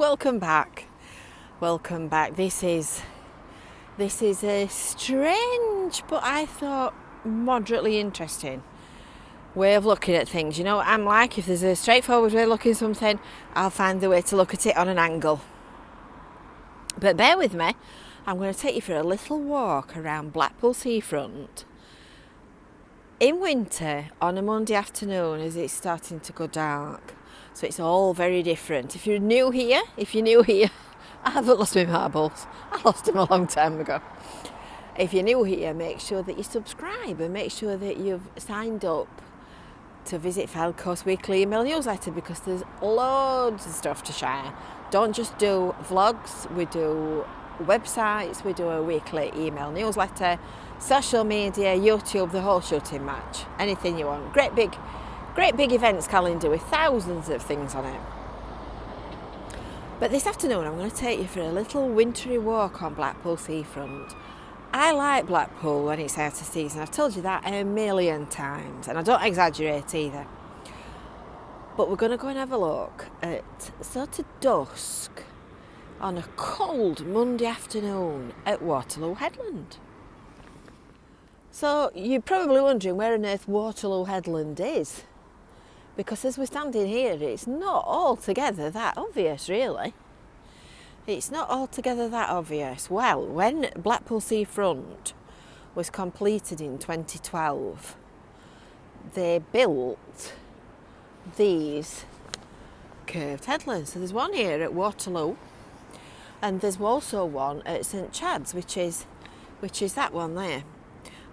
welcome back. Welcome back. This is a strange, but I thought moderately interesting way of looking at things. You know what I'm like? If there's a straightforward way of looking at something, I'll find the way to look at it on an angle. But bear with me. I'm going to take you for a little walk around Blackpool Seafront in winter on a Monday afternoon as it's starting to go dark. So it's all very different. If you're new here, I haven't lost my marbles. I lost them a long time ago. If you're new here, make sure that you subscribe and make sure that you've signed up to visit Fylde's weekly email newsletter, because there's loads of stuff to share. Don't just do vlogs, we do websites, we do a weekly email newsletter, social media, YouTube, the whole shooting match, anything you want. Great big events calendar with thousands of things on it. But this afternoon I'm going to take you for a little wintry walk on Blackpool Seafront. I like Blackpool when it's out of season. I've told you that a million times, and I don't exaggerate either. But we're going to go and have a look at sort of dusk on a cold Monday afternoon at Waterloo Headland. So you're probably wondering where on earth Waterloo Headland is, because as we're standing here, it's not altogether that obvious, really. It's not altogether that obvious. Well, when Blackpool Seafront was completed in 2012, they built these curved headlands. So there's one here at Waterloo, and there's also one at St Chad's, which is that one there.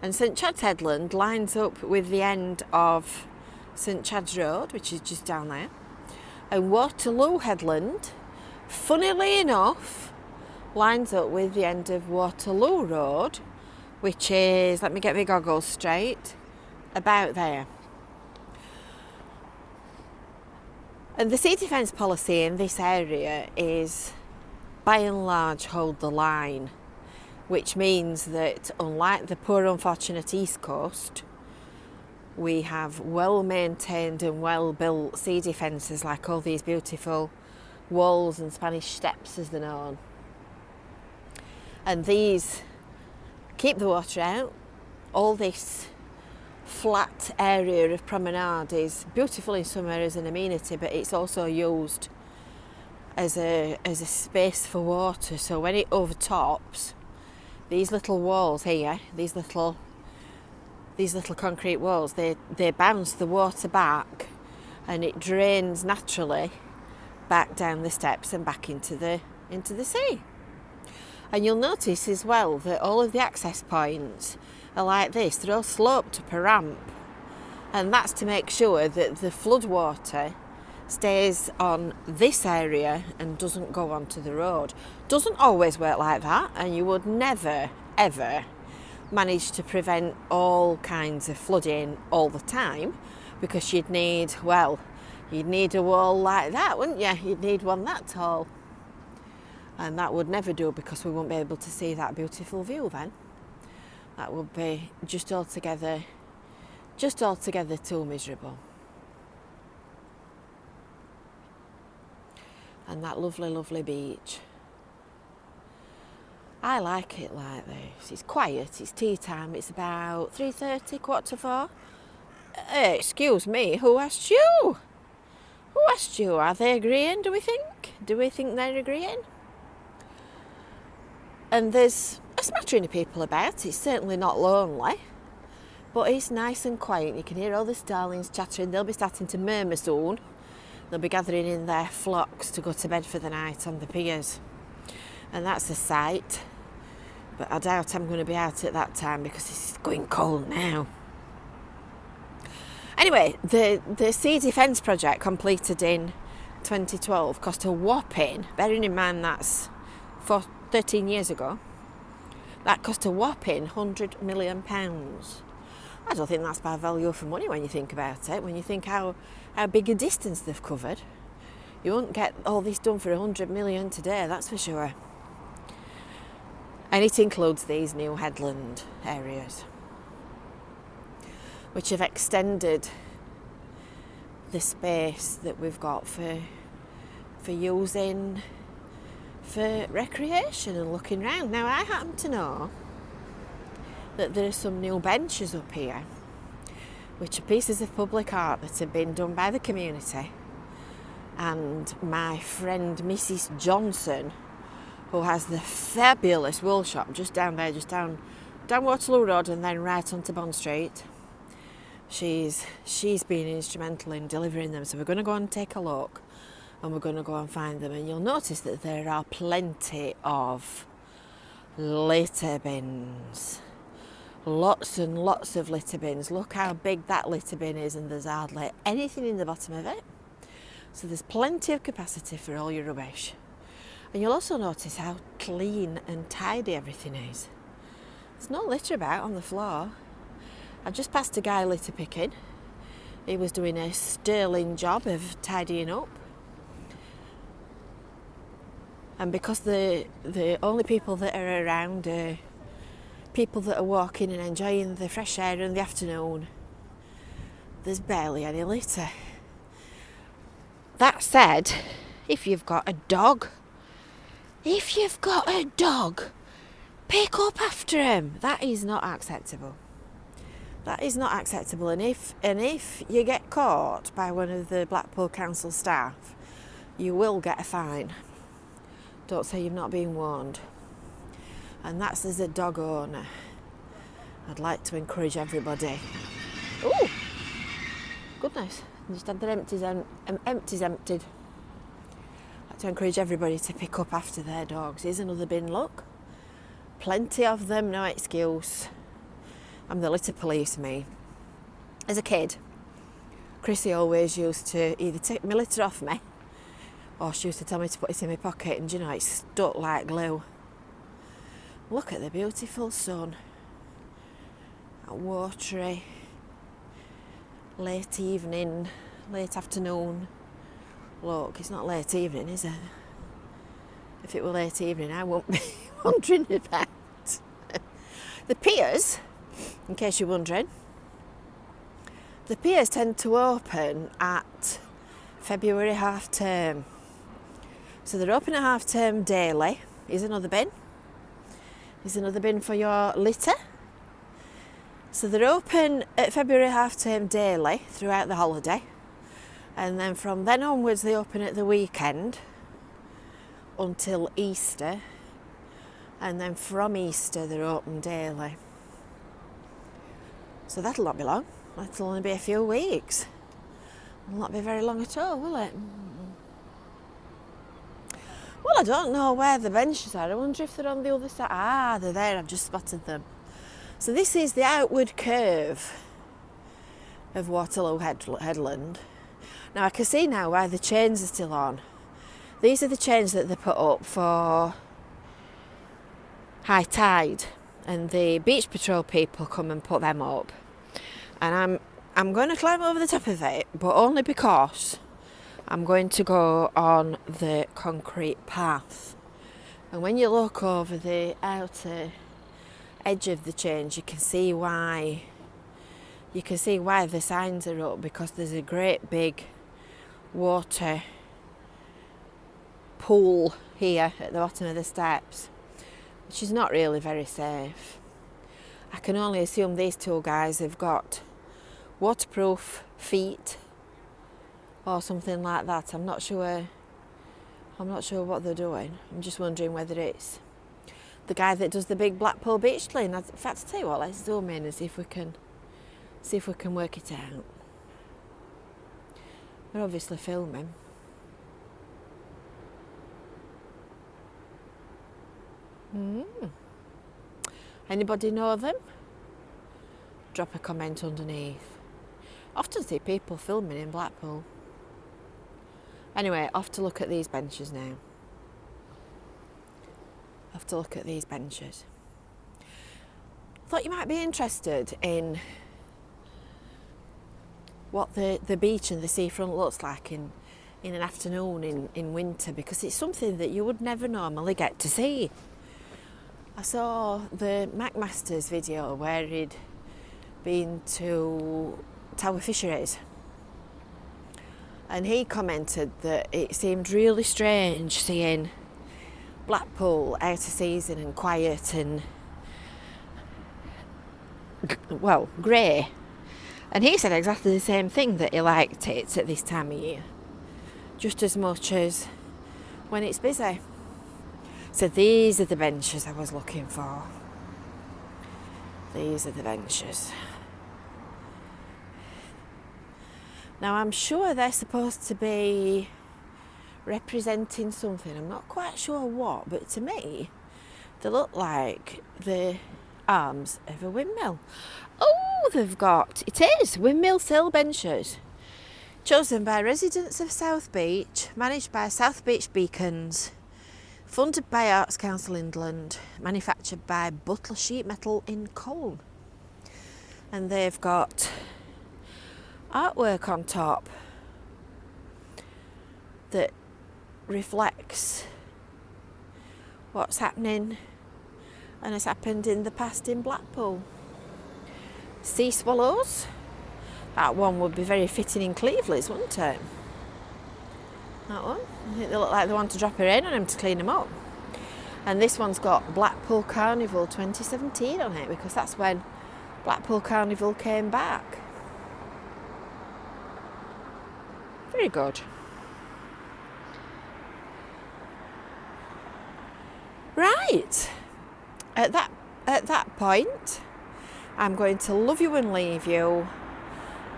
And St Chad's Headland lines up with the end of St Chad's Road, which is just down there. And Waterloo Headland, funnily enough, lines up with the end of Waterloo Road, which is, let me get my goggles straight, about there. And the sea defence policy in this area is, by and large, hold the line, which means that unlike the poor unfortunate East Coast, we have well-maintained and well-built sea defences, like all these beautiful walls and Spanish steps as they're known. And these keep the water out. All this flat area of promenade is beautiful in summer as an amenity, but it's also used as a space for water. So when it overtops, these little walls here, these little concrete walls, they bounce the water back, and it drains naturally back down the steps and back into the sea. And you'll notice as well that all of the access points are like this. They're all sloped up a ramp, and that's to make sure that the flood water stays on this area and doesn't go onto the road. Doesn't always work like that, and you would never ever manage to prevent all kinds of flooding all the time, because you'd need a wall like that, wouldn't you? You'd need one that tall, and that would never do, because we wouldn't be able to see that beautiful view then. That would be just altogether too miserable. And that lovely beach, I like it like this. It's quiet, it's tea time, it's about 3:30, 3:45. Excuse me, who asked you? Who asked you? Are they agreeing, do we think? Do we think they're agreeing? And there's a smattering of people about. It's certainly not lonely, but it's nice and quiet. You can hear all the starlings chattering. They'll be starting to murmur soon. They'll be gathering in their flocks to go to bed for the night on the piers. And that's a sight. But I doubt I'm going to be out at that time, because it's going cold now. Anyway, the sea defence project completed in 2012 cost a whopping, bearing in mind that's 13 years ago, that cost a whopping £100 million. I don't think that's bad value for money when you think about it, when you think how big a distance they've covered. You won't get all this done for 100 million today, that's for sure. And it includes these new headland areas, which have extended the space that we've got for using for recreation and looking round. Now I happen to know that there are some new benches up here which are pieces of public art that have been done by the community, and my friend Mrs. Johnson, who has the fabulous wool shop just down there, just down Waterloo Road and then right onto Bond Street. She's been instrumental in delivering them, so we're going to go and take a look, and we're going to go and find them, and you'll notice that there are plenty of litter bins. Lots and lots of litter bins. Look how big that litter bin is, and there's hardly anything in the bottom of it. So there's plenty of capacity for all your rubbish. And you'll also notice how clean and tidy everything is. There's no litter about on the floor. I've just passed a guy litter picking. He was doing a sterling job of tidying up. And because the only people that are around are people that are walking and enjoying the fresh air in the afternoon, there's barely any litter. That said, if you've got a dog, pick up after him. That is not acceptable. That is not acceptable. And if you get caught by one of the Blackpool Council staff, you will get a fine. Don't say you've not been warned. And that's as a dog owner. I'd like to encourage everybody. Oh, goodness! I just had their empties emptied. I'd like to encourage everybody to pick up after their dogs. Here's another bin. Look, plenty of them. No excuse. I'm the litter police, me. As a kid, Chrissy always used to either take my litter off me, or she used to tell me to put it in my pocket, and you know, it stuck like glue. Look at the beautiful sun. That watery, late evening, late afternoon. Look, it's not late evening, is it? If it were late evening, I wouldn't be wondering about. The piers, in case you're wondering, the piers tend to open at February half term. So they're open at half term daily. Here's another bin. Here's another bin for your litter. So they're open at February half term daily throughout the holiday. And then from then onwards they open at the weekend until Easter. And then from Easter they're open daily. So that'll not be long. That'll only be a few weeks. Will not be very long at all, will it? Well, I don't know where the benches are. I wonder if they're on the other side. Ah, they're there. I've just spotted them. So this is the outward curve of Waterloo Headland. Now I can see now why the chains are still on. These are the chains that they put up for high tide, and the beach patrol people come and put them up. And I'm going to climb over the top of it, but only because I'm going to go on the concrete path. And when you look over the outer edge of the chains, you can see why the signs are up, because there's a great big water pool here at the bottom of the steps, which is not really very safe. I can only assume these two guys have got waterproof feet or something like that. I'm not sure what they're doing. I'm just wondering whether it's the guy that does the big Blackpool beach clean. In fact, I'll tell you what, let's zoom in and see if we can work it out. We're obviously filming. Anybody know them? Drop a comment underneath. Often see people filming in Blackpool. Anyway, off to look at these benches now. Thought you might be interested in what the beach and the seafront looks like in an afternoon in winter, because it's something that you would never normally get to see. I saw the McMaster's video where he'd been to Tower Fisheries, and he commented that it seemed really strange seeing Blackpool out of season and quiet and, well, grey. And he said exactly the same thing, that he liked it at this time of year just as much as when it's busy. So these are the benches I was looking for. These are the benches. Now I'm sure they're supposed to be representing something. I'm not quite sure what, but to me they look like the arms of a windmill. Oh, they've got, it is, windmill sill benches. Chosen by residents of South Beach, managed by South Beach Beacons, funded by Arts Council England, manufactured by Butler Sheet Metal in Colne. And they've got artwork on top that reflects what's happening and has happened in the past in Blackpool. Sea swallows. That one would be very fitting in Cleveland's, wouldn't it? That one. I think they look like they want to drop a rain on them to clean them up. And this one's got Blackpool Carnival 2017 on it, because that's when Blackpool Carnival came back. Very good. Right. At that point, I'm going to love you and leave you.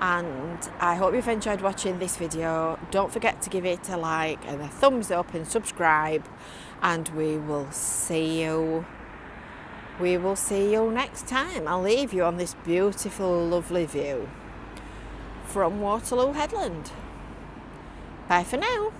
And I hope you've enjoyed watching this video. Don't forget to give it a like and a thumbs up and subscribe. And we will see you next time. I'll leave you on this beautiful, lovely view from Waterloo Headland. Bye for now.